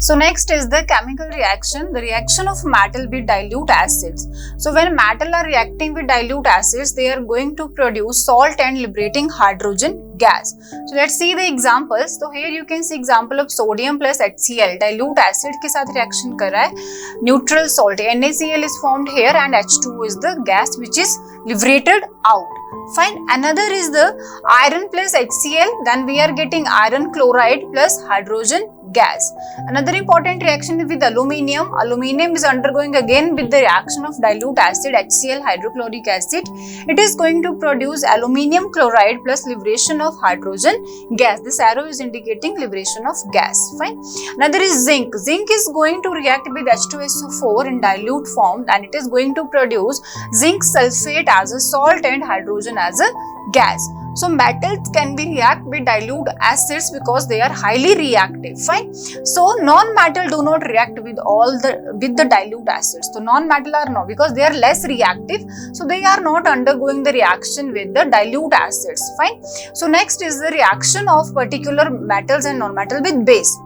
So next is the chemical reaction, the reaction of metal with dilute acids. So when metal are reacting with dilute acids, they are going to produce salt and liberating hydrogen gas. So let's see the examples. So here you can see example of sodium plus HCl, dilute acid के साथ reaction कर रहा है, neutral salt NaCl is formed here and H2O is the gas which is liberated out. Fine. Another is the iron plus HCl, then we are getting iron chloride plus hydrogen gas. Another important reaction is with aluminium. Aluminium is undergoing again with the reaction of dilute acid HCl hydrochloric acid. It is going to produce aluminium chloride plus liberation of hydrogen gas. This arrow is indicating liberation of gas. Fine. Another is zinc. Zinc is going to react with H2SO4 in dilute form and it is going to produce zinc sulfate as a salt and hydrogen as a gas. So metals can be react with dilute acids because they are highly reactive. Fine. So non-metal do not react with the dilute acids. So non-metal are no, because they are less reactive. So they are not undergoing the reaction with the dilute acids. Fine. So next is the reaction of particular metals and non-metal with base.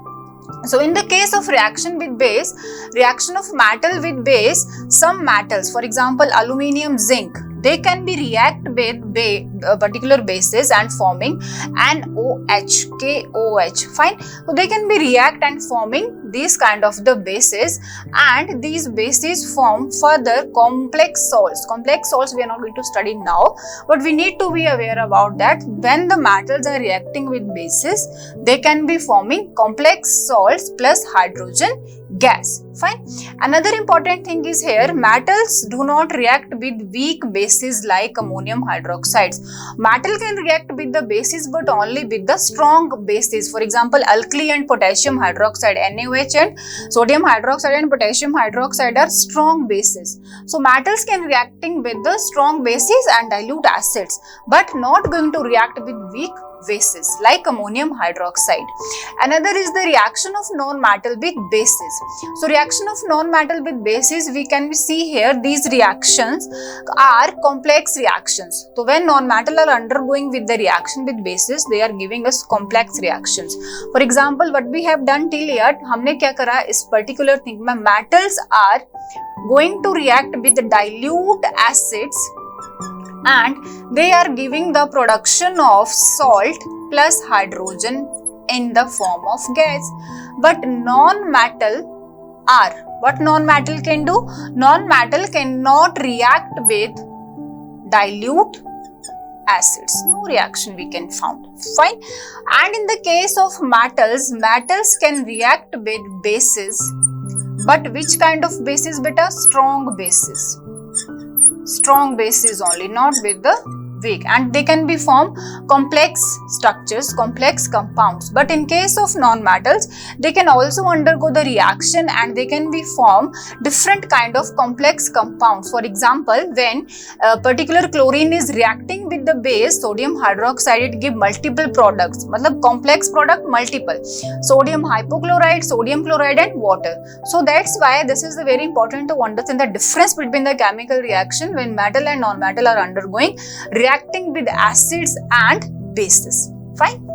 So in the case of reaction with base, reaction of metal with base, some metals, for example aluminium, zinc, they can be react with particular bases and forming NOH, KOH. Fine. So they can be react and forming these kind of the bases, and these bases form further complex salts. Complex salts we are not going to study now, but we need to be aware about that. When the metals are reacting with bases, they can be forming complex salts plus hydrogen gas. Fine. Another important thing is here, metals do not react with weak bases like ammonium hydroxides. Metal can react with the bases but only with the strong bases. For example, alkali and potassium hydroxide, NaOH, and sodium hydroxide and potassium hydroxide are strong bases. So metals can reacting with the strong bases and dilute acids but not going to react with weak bases like ammonium hydroxide. Another is the reaction of non-metal with bases. So reaction of non-metal with bases, we can see here these reactions are complex reactions. So when non-metal are undergoing with the reaction with bases, they are giving us complex reactions. For example, what we have done till yet, हमने क्या करा इस particular thing में, metals are going to react with dilute acids and they are giving the production of salt plus hydrogen in the form of gas. But non-metal are, what non-metal can do? Non-metal cannot react with dilute acids. No reaction we can found. Fine. And in the case of metals, metals can react with bases. But which kind of bases, beta? Strong bases. Strong bases only, not with the weak, and they can be form complex structures, complex compounds. But in case of non-metals, they can also undergo the reaction and they can be form different kind of complex compounds. For example, when a particular chlorine is reacting with the base sodium hydroxide, it give multiple products, matlab complex product multiple, sodium hypochlorite, sodium chloride and water. So that's why this is very important to understand the difference between the chemical reaction when metal and non-metal are undergoing reacting with acids and bases. Fine.